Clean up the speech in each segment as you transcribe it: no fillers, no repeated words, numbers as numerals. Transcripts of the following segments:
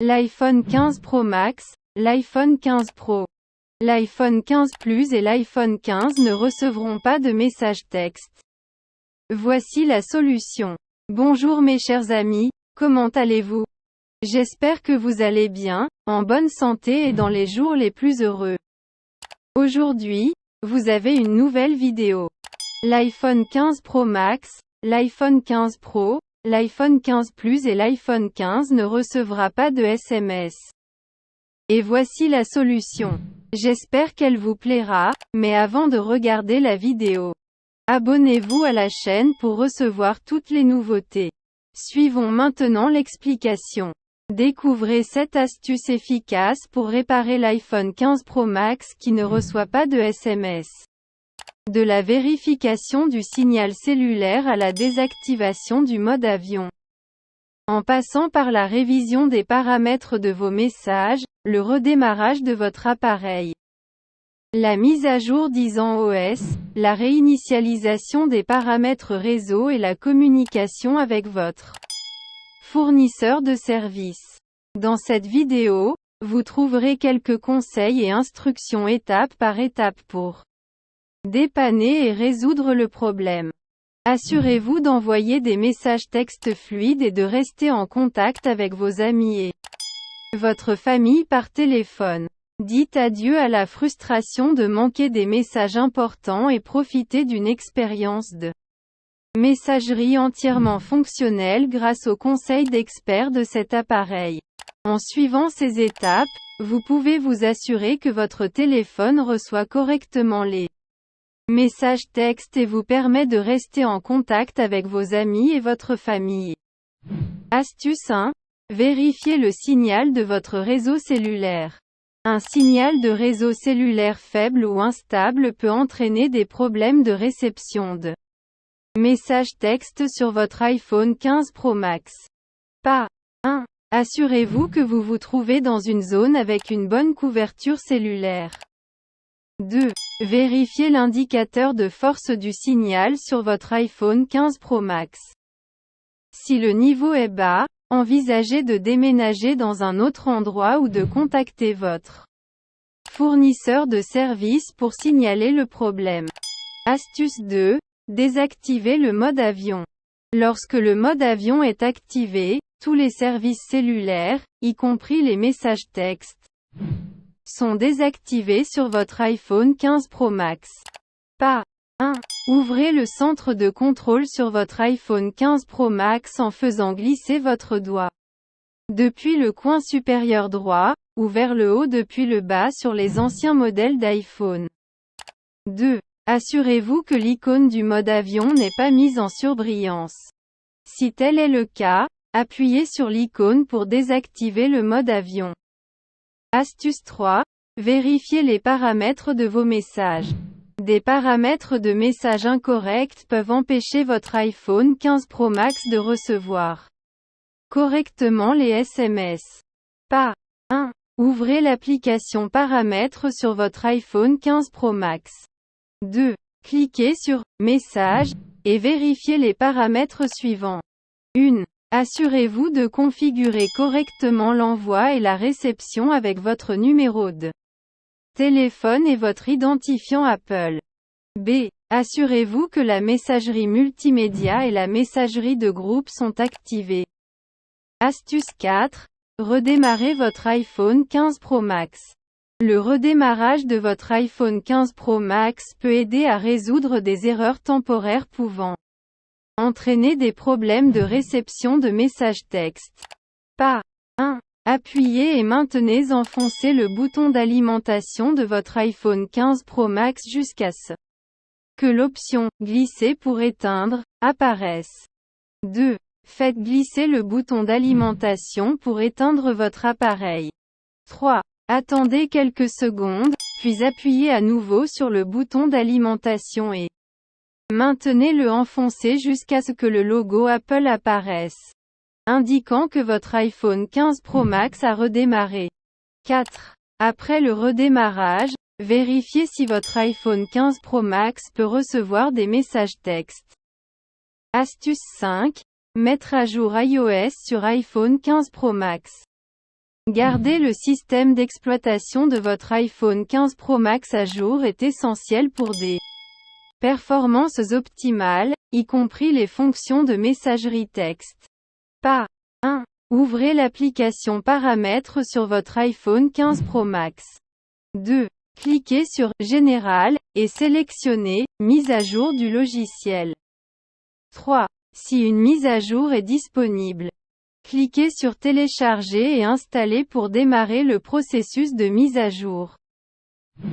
L'iPhone 15 Pro Max, l'iPhone 15 Pro, l'iPhone 15 Plus et l'iPhone 15 ne recevront pas de message texte. Voici la solution. Bonjour mes chers amis, comment allez-vous? J'espère que vous allez bien, en bonne santé et dans les jours les plus heureux. Aujourd'hui, vous avez une nouvelle vidéo. L'iPhone 15 Pro Max, l'iPhone 15 Pro, l'iPhone 15 Plus et l'iPhone 15 ne recevra pas de SMS. Et voici la solution. J'espère qu'elle vous plaira, mais avant de regarder la vidéo, abonnez-vous à la chaîne pour recevoir toutes les nouveautés. Suivons maintenant l'explication. Découvrez cette astuce efficace pour réparer l'iPhone 15 Pro Max qui ne reçoit pas de SMS. De la vérification du signal cellulaire à la désactivation du mode avion. En passant par la révision des paramètres de vos messages, le redémarrage de votre appareil, la mise à jour d'iOS, la réinitialisation des paramètres réseau et la communication avec votre fournisseur de services. Dans cette vidéo, vous trouverez quelques conseils et instructions étape par étape pour dépanner et résoudre le problème. Assurez-vous d'envoyer des messages textes fluides et de rester en contact avec vos amis et votre famille par téléphone. Dites adieu à la frustration de manquer des messages importants et profitez d'une expérience de messagerie entièrement fonctionnelle grâce aux conseils d'experts de cet appareil. En suivant ces étapes, vous pouvez vous assurer que votre téléphone reçoit correctement les messages textes et vous permet de rester en contact avec vos amis et votre famille. Astuce 1. Vérifiez le signal de votre réseau cellulaire. Un signal de réseau cellulaire faible ou instable peut entraîner des problèmes de réception de messages textes sur votre iPhone 15 Pro Max. Pas 1. Assurez-vous que vous vous trouvez dans une zone avec une bonne couverture cellulaire. 2. Vérifiez l'indicateur de force du signal sur votre iPhone 15 Pro Max. Si le niveau est bas, envisagez de déménager dans un autre endroit ou de contacter votre fournisseur de services pour signaler le problème. Astuce 2. Désactivez le mode avion. Lorsque le mode avion est activé, tous les services cellulaires, y compris les messages textes, sont désactivés sur votre iPhone 15 Pro Max. Pas 1. Ouvrez le centre de contrôle sur votre iPhone 15 Pro Max en faisant glisser votre doigt depuis le coin supérieur droit, ou vers le haut depuis le bas sur les anciens modèles d'iPhone. 2. Assurez-vous que l'icône du mode avion n'est pas mise en surbrillance. Si tel est le cas, appuyez sur l'icône pour désactiver le mode avion. Astuce 3. Vérifiez les paramètres de vos messages. Des paramètres de messages incorrects peuvent empêcher votre iPhone 15 Pro Max de recevoir correctement les SMS. Pas 1. Ouvrez l'application Paramètres sur votre iPhone 15 Pro Max. 2. Cliquez sur Messages et vérifiez les paramètres suivants. 1. Assurez-vous de configurer correctement l'envoi et la réception avec votre numéro de téléphone et votre identifiant Apple. B. Assurez-vous que la messagerie multimédia et la messagerie de groupe sont activées. Astuce 4. Redémarrez votre iPhone 15 Pro Max. Le redémarrage de votre iPhone 15 Pro Max peut aider à résoudre des erreurs temporaires pouvant entraîner des problèmes de réception de messages textes. Pas 1. Appuyez et maintenez enfoncé le bouton d'alimentation de votre iPhone 15 Pro Max jusqu'à ce que l'option « Glisser pour éteindre » apparaisse. 2. Faites glisser le bouton d'alimentation pour éteindre votre appareil. 3. Attendez quelques secondes, puis appuyez à nouveau sur le bouton d'alimentation et maintenez-le enfoncé jusqu'à ce que le logo Apple apparaisse, indiquant que votre iPhone 15 Pro Max a redémarré. 4. Après le redémarrage, vérifiez si votre iPhone 15 Pro Max peut recevoir des messages textes. Astuce 5. Mettre à jour iOS sur iPhone 15 Pro Max. Garder le système d'exploitation de votre iPhone 15 Pro Max à jour est essentiel pour des performances optimales, y compris les fonctions de messagerie texte. Pas 1. Ouvrez l'application Paramètres sur votre iPhone 15 Pro Max. 2. Cliquez sur Général et sélectionnez Mise à jour du logiciel. 3. Si une mise à jour est disponible, cliquez sur Télécharger et installer pour démarrer le processus de mise à jour.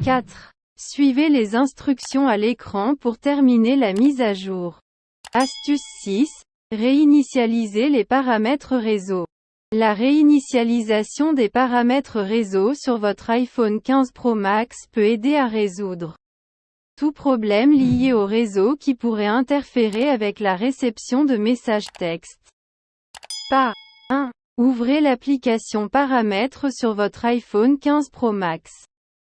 4. Suivez les instructions à l'écran pour terminer la mise à jour. Astuce 6. Réinitialiser les paramètres réseau. La réinitialisation des paramètres réseau sur votre iPhone 15 Pro Max peut aider à résoudre tout problème lié au réseau qui pourrait interférer avec la réception de messages texte. Pas 1. Ouvrez l'application Paramètres sur votre iPhone 15 Pro Max.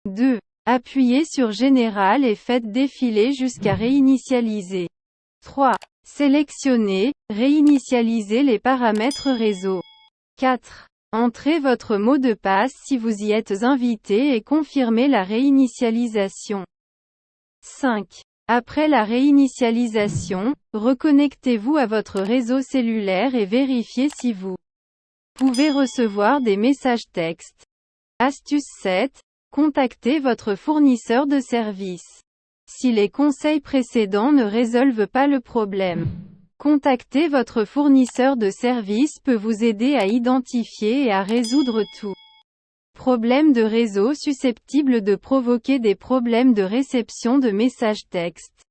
2. Appuyez sur Général et faites défiler jusqu'à réinitialiser. 3. Sélectionnez, réinitialiser les paramètres réseau. 4. Entrez votre mot de passe si vous y êtes invité et confirmez la réinitialisation. 5. Après la réinitialisation, reconnectez-vous à votre réseau cellulaire et vérifiez si vous pouvez recevoir des messages texte. Astuce 7. Contactez votre fournisseur de service. Si les conseils précédents ne résolvent pas le problème, contacter votre fournisseur de service peut vous aider à identifier et à résoudre tout problème de réseau susceptible de provoquer des problèmes de réception de messages texte.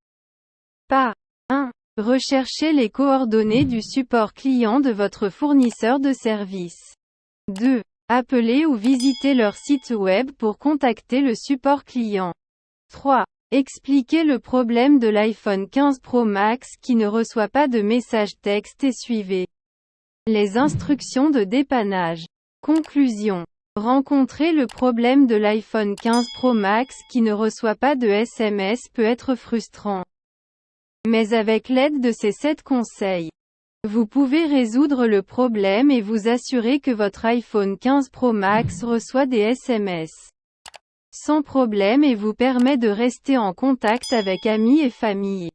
Pas 1. Recherchez les coordonnées du support client de votre fournisseur de service. 2. Appelez ou visitez leur site web pour contacter le support client. 3. Expliquez le problème de l'iPhone 15 Pro Max qui ne reçoit pas de message texte et suivez les instructions de dépannage. Conclusion. Rencontrer le problème de l'iPhone 15 Pro Max qui ne reçoit pas de SMS peut être frustrant. Mais avec l'aide de ces 7 conseils, vous pouvez résoudre le problème et vous assurer que votre iPhone 15 Pro Max reçoit des SMS sans problème et vous permet de rester en contact avec amis et famille.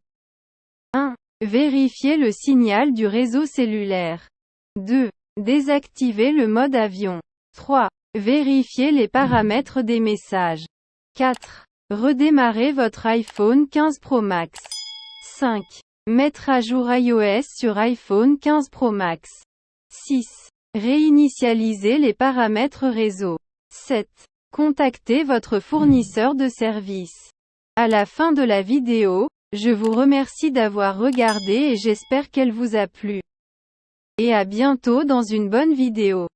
1. Vérifiez le signal du réseau cellulaire. 2. Désactivez le mode avion. 3. Vérifiez les paramètres des messages. 4. Redémarrez votre iPhone 15 Pro Max. 5. Mettre à jour iOS sur iPhone 15 Pro Max. 6. Réinitialiser les paramètres réseau. 7. Contactez votre fournisseur de service. À la fin de la vidéo, je vous remercie d'avoir regardé et j'espère qu'elle vous a plu. Et à bientôt dans une bonne vidéo.